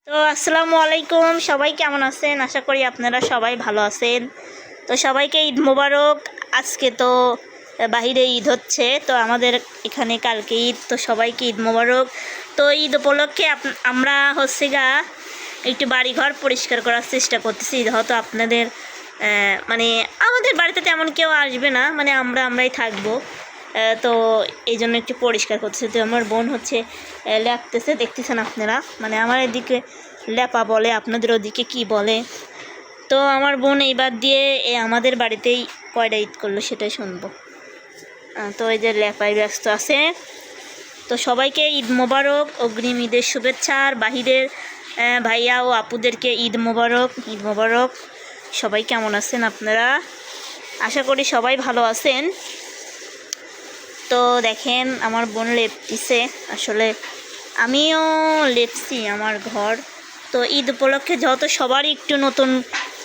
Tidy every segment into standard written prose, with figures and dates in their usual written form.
তো আসসালামু আলাইকুম, সবাই কেমন আছেন? আশা করি আপনারা সবাই ভালো আছেন। তো সবাইকে ঈদ মোবারক। আজকে তো বাহিরে ঈদ হচ্ছে, তো আমাদের এখানে কালকে ঈদ, তো সবাইকে ঈদ মোবারক। তো ঈদ উপলক্ষে আমরা একটু বাড়িঘর পরিষ্কার করার চেষ্টা করতেছি। হয়তো আপনাদের মানে আমাদের বাড়িতে তেমন কেউ আসবে না, মানে আমরাই থাকবো। তো এই জন্য একটু পরিষ্কার করতেছে। তো আমার বোন লেপতেছে, দেখতেছেন আপনারা, মানে আমার এদিকে লেপা বলে, আপনাদের ওদিকে কি বলে। তো আমার বোন এইবার দিয়ে আমাদের বাড়িতেই কয়টা ঈদ করলো সেটাই শুনবো। তো এই যে লেপায় ব্যস্ত আছে। তো সবাইকে ঈদ মোবারক, অগ্রিম ঈদের শুভেচ্ছা। আর বাহিরের ভাইয়া ও আপুদেরকে ঈদ মোবারক। ঈদ মোবারক। সবাই কেমন আছেন আপনারা? আশা করি সবাই ভালো আছেন। তো দেখেন আমার বোন লেপতিছে, আসলে আমিও লেপছি আমার ঘর। তো ঈদ উপলক্ষে যত সবারই একটু নতুন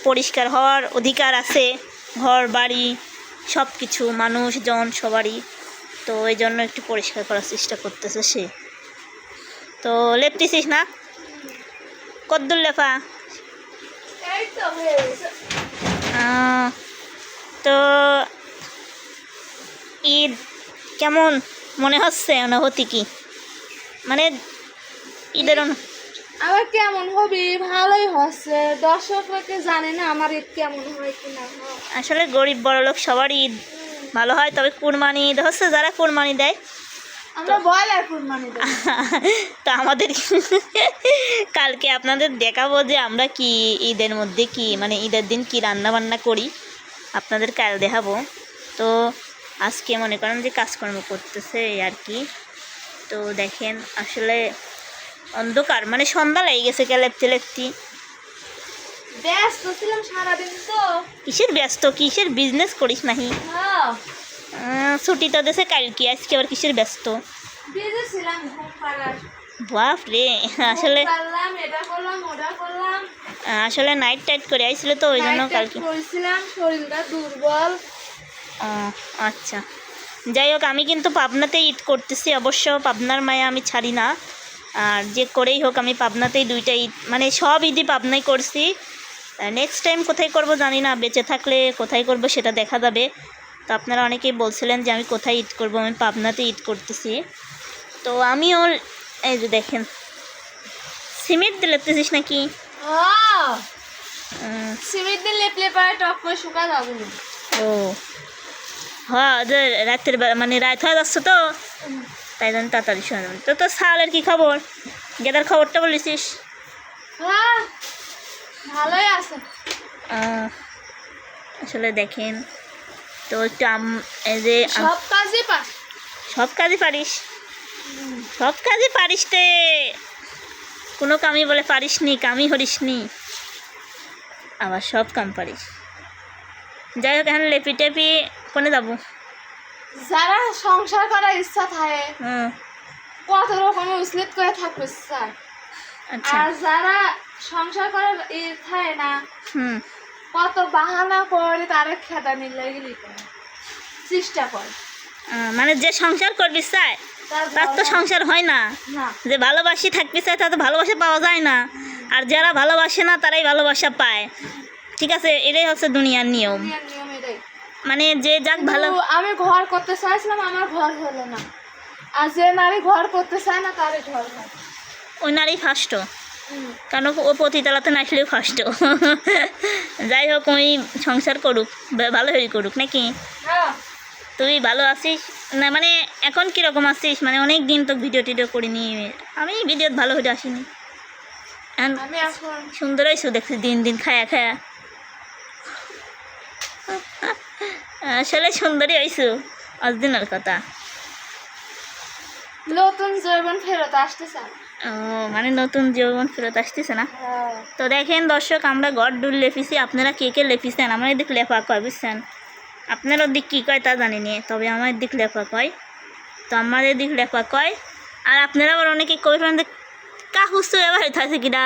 পরিষ্কার হওয়ার অধিকার আছে, ঘর বাড়ি সব কিছু, মানুষজন সবারই। তো এই জন্য একটু পরিষ্কার করার চেষ্টা করতেছে সে। তো লেপতেছিস না? কদ্দুর লেপা? তো ঈদ কেমন মনে হচ্ছে? অনুভূতি কি? মানে ঈদের আমার কেমন হবে? ভালোই হচ্ছে। দর্শককে জানে না আমার ঈদ কেমন হয় কিনা। আসলে গরিব বড়লোক সবার ঈদ ভালো হয়, তবে কুরবানি ঈদ হচ্ছে যারা কুরবানি দেয়, আমরা ব্রয়লার কুরবানি দেই। তো আমাদের কালকে আপনাদের দেখাবো যে আমরা কি ঈদের মধ্যে কি, মানে ঈদের দিন কি রান্না বান্না করি, আপনাদের কাল দেখাবো। তো আজকে মনে করেন যে কাজকর্ম করতেছে আর কি। তো দেখেন আসলে অন্ধকার, মানে সন্ধ্যা লেগে গেছে লেপতে। ব্যস্ত ছিলাম সারাদিন। তো কিসের ব্যস্ত? কিসের বিজনেস করিস নাহি? ছুটি তো দেশে কালকে, আজকে আবার কিসের ব্যস্ত? বিজি ছিলাম ঘুম পাড়ার। বাপ রে, আসলে এটা করলাম ওটা করলাম। আসলে নাইট টাইট করে আইছিল, তো ওই জন্য কালকে করেছিলাম, শরীরটা দুর্বল। আচ্ছা, যাই হোক, আমি কিন্তু পাবনাতেই ঈদ করতেছি। অবশ্য পাবনার মায়া আমি ছাড়ি না, আর যে করেই হোক আমি পাবনাতেই দুইটা ঈদ, মানে সব ঈদই পাবনায় করছি। নেক্সট টাইম কোথায় করব জানি না, বেঁচে থাকলে কোথায় করব সেটা দেখা যাবে। তো আপনারা অনেকেই বলছিলেন যে আমি কোথায় ঈদ করব, আমি পাবনাতে ঈদ করতেছি। তো আমিও এই যে দেখেন, সিমেন্ট দিয়ে লেপতেছিস নাকি? সিমেন্ট দিয়ে লেপলে পারে টক করে শুকা যাবে না। ও হ্যাঁ, রাতের বেলা মানে রাত হয়ে যাচ্ছে, তো তাই জন্য তাড়াতাড়ি শোনা যাবে। তো তোর সালের কি খবর? গেদার খবরটা বলেছিস? হ্যাঁ, ভালোই আছে। আসলে দেখেন, তো একটু এই যে সব কাজই পাস। সব কাজই পারিস? সব কাজই পারিস তে, কোনো কামই বলে পারিস নি, কামই হরিস নি, আবার সব কাম পারিস। যাই হোক, এখন লেপি টেপি কোনে যাবো? যারা সংসার করার ইচ্ছা থাকে কত রকমের উসলিত করে থাকবে স্যার। আচ্ছা, আর যারা সংসার করার থাকে না, কত বাহানা করে তারা খেদা নিলে চেষ্টা করে। মানে যে সংসার করবি চায় তার তো সংসার হয় না, যে ভালোবাসি থাকবি চায় তার তো ভালোবাসা পাওয়া যায় না। আর যারা ভালোবাসে না তারাই ভালোবাসা পায়। ঠিক আছে, এটাই হচ্ছে দুনিয়ার নিয়ম। মানে যে যাক ভালো। আমি ঘর করতে চাইছিলাম, আমার ঘর হলো না। আর যে নারী ঘর করতে চায় না তারই ঘর হয়। ওই নারী ফার্স্ট, কারণ ও পতিতালাতে না আসলেও ফার্স্ট। যাই হোক, ওই সংসার করুক, ভালো হয়ে করুক নাকি? তুই ভালো আছিস না? মানে এখন কীরকম আছিস? মানে অনেক দিন তো ভিডিও টিডিও করিনি, আমি ভিডিওত ভালো হয়ে আসিনি। সুন্দর হয়েছু দেখছি দিন দিন, খায়া খায়া আসলে সুন্দরই হয়েছু, অরিজিনাল কথা। নতুন যৌবন ফেরত আসতেছে। মানে নতুন যৌবন ফেরত আসতেছে না? তো দেখেন দর্শক, আমরা ঘর ডুল লেপিছি, আপনারা কে কে লেপিছেন? আমার এদিক লেপা কয়, বুঝছেন? আপনার ওদিক কী কয় তা জানি নি, তবে আমার দিক লেপা কয়। তো আমাদের দিক লেপা কয়। আর আপনারা আবার অনেকে কইবেন যে কাহুস এবার থাকে কিনা,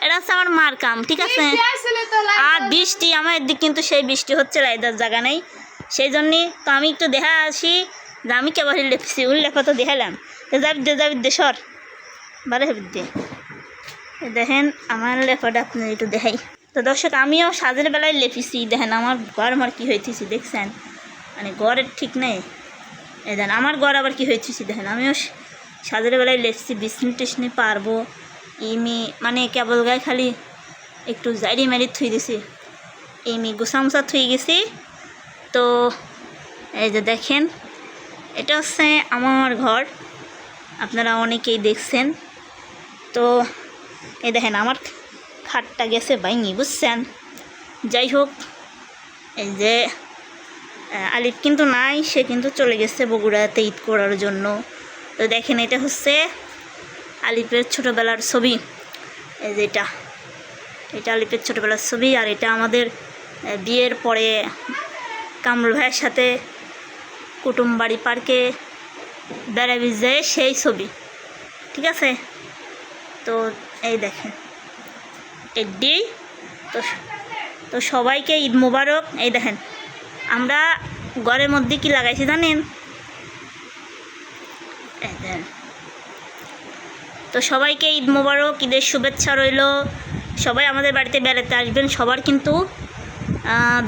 এটা হচ্ছে আমার মার কাম, ঠিক আছে? আর বৃষ্টি আমার দিক কিন্তু সেই বৃষ্টি হচ্ছে, লাইদার জায়গা নেই, সেই জন্যে তো আমি একটু দেখা আসি যে আমি কেবল লেপছি। উল লেপা তো দেখালাম, যাবি দে সর বারে হবি দে। দেখেন আমার লেপাটা আপনার একটু দেখাই। তো দর্শক আমিও সাজের বেলায় লেপিছি, দেখেন আমার ঘর আমার কী হয়েছি দেখছেন, মানে ঘরের ঠিক নেই। এই দেখেন আমার ঘর আবার কী হয়েছি দেখেন, আমিও সাজের বেলায় লেপছি, বিছনি টিসনি পারবো ইমি মানে কেবল গায়ে খালি একটু জাইরি মারি থুই দিছি, ইমি গুছামুছা থুই গেছি। তো এই যে দেখেন এটা হচ্ছে আমার ঘর, আপনারা অনেকেই দেখছেন। তো এই দেখেন আমার খাটটা গেছে ভাঙি, বুঝছেন। যাই হোক, এই যে আলিফ কিন্তু নাই, সে কিন্তু চলে গেছে বগুড়াতে ঈদ করার জন্য। তো দেখেন এটা হচ্ছে আলিফের ছোটোবেলার ছবি, এই যে এটা আলিফের ছোটোবেলার ছবি। আর এটা আমাদের বিয়ের পরে কামরুল ভাইয়ের সাথে কুটুমবাড়ি পার্কে বেড়াবি যায় সেই ছবি, ঠিক আছে। তো এই দেখেন এডি। তো সবাইকে ঈদ মোবারক। এই দেখেন আমরা ঘরের মধ্যে কি লাগাইছি জানেন, এই দেখেন। তো সবাইকে ঈদ মোবারক, ঈদের শুভেচ্ছা রইল। সবাই আমাদের বাড়িতে বেড়াতে আসবেন, সবার কিন্তু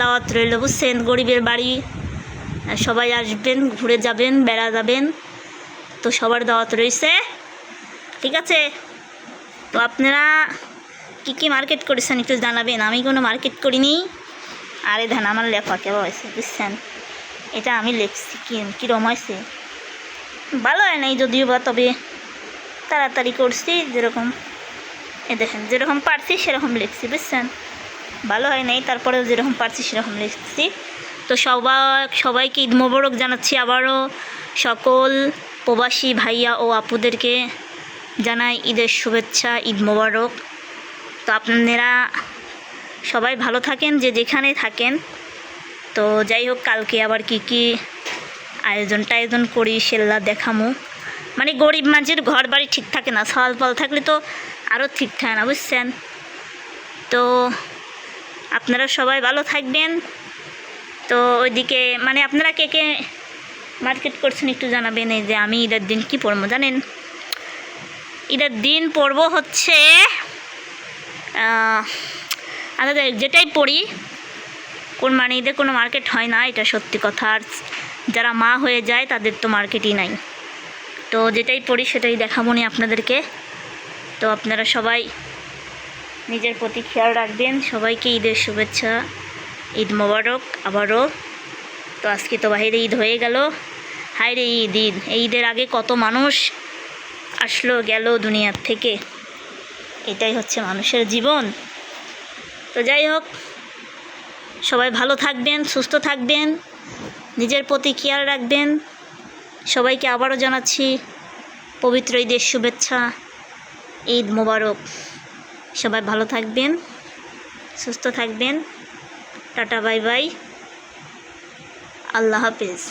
দাওয়াত রইল, বুঝছেন। গরিবের বাড়ি, সবাই আসবেন, ঘুরে যাবেন, বেড়া যাবেন। তো সবার দাওয়াত রয়েছে, ঠিক আছে। তো আপনারা কী কী মার্কেট করেছেন একটু জানাবেন, আমি কোনো মার্কেট করিনি। আর এই ধান আমার লেখা কেমন হয়েছে বুঝছেন, এটা আমি লিখছি কীরকম হয়েছে, ভালো হয় নাই যদিও বা, তবে তাড়াতাড়ি করছি যেরকম। এ দেখেন যেরকম পারছি সেরকম লিখছি, বুঝছেন। ভালো হয় নাই, তারপরেও যেরকম পারছি সেরকম লিখছি। তো সবাইকে ঈদ মোবারক জানাচ্ছি আবারও। সকল প্রবাসী ভাইয়া ও আপুদেরকে জানাই ঈদের শুভেচ্ছা, ঈদ মোবারক। তো আপনারা সবাই ভালো থাকেন, যে যেখানে থাকেন। তো যাই হোক, কালকে আবার কি আয়োজন করি সেগুলা দেখামো। মানে গরিব মানুষের ঘর বাড়ি ঠিক থাকে না, সাল পাল থাকলে তো আরও ঠিক থাকে না, বুঝছেন। তো আপনারা সবাই ভালো থাকবেন। তো ওইদিকে মানে আপনারা কে কে মার্কেট করছেন একটু জানাবেন। এই যে আমি ঈদের দিন কি পরবো জানেন, ঈদের দিন পরবো হচ্ছে আমাদের যেটাই পড়ি, মানে ঈদের কোনো মার্কেট হয় না, এটা সত্যি কথা। আর যারা মা হয়ে যায় তাদের তো মার্কেটই নাই। তো যেটাই পড়ি সেটাই দেখাবো নি আপনাদেরকে। তো আপনারা সবাই নিজের প্রতি খেয়াল রাখবেন। সবাইকে ঈদের শুভেচ্ছা, ঈদ মোবারক আবারও। তো আজকে তো বাইরে ঈদ হয়ে গেল, হায় রে ঈদ। এই ঈদের আগে কত মানুষ আসলো গেল দুনিয়ার থেকে, এটাই হচ্ছে মানুষের জীবন। তো যাই হোক, সবাই ভালো থাকবেন, সুস্থ থাকবেন, নিজের প্রতি খেয়াল রাখবেন। সবাইকে আবারও জানাচ্ছি পবিত্র ঈদের শুভেচ্ছা, ঈদ মোবারক। সবাই ভালো থাকবেন, সুস্থ থাকবেন। টাটা বাই বাই, আল্লাহ হাফেজ।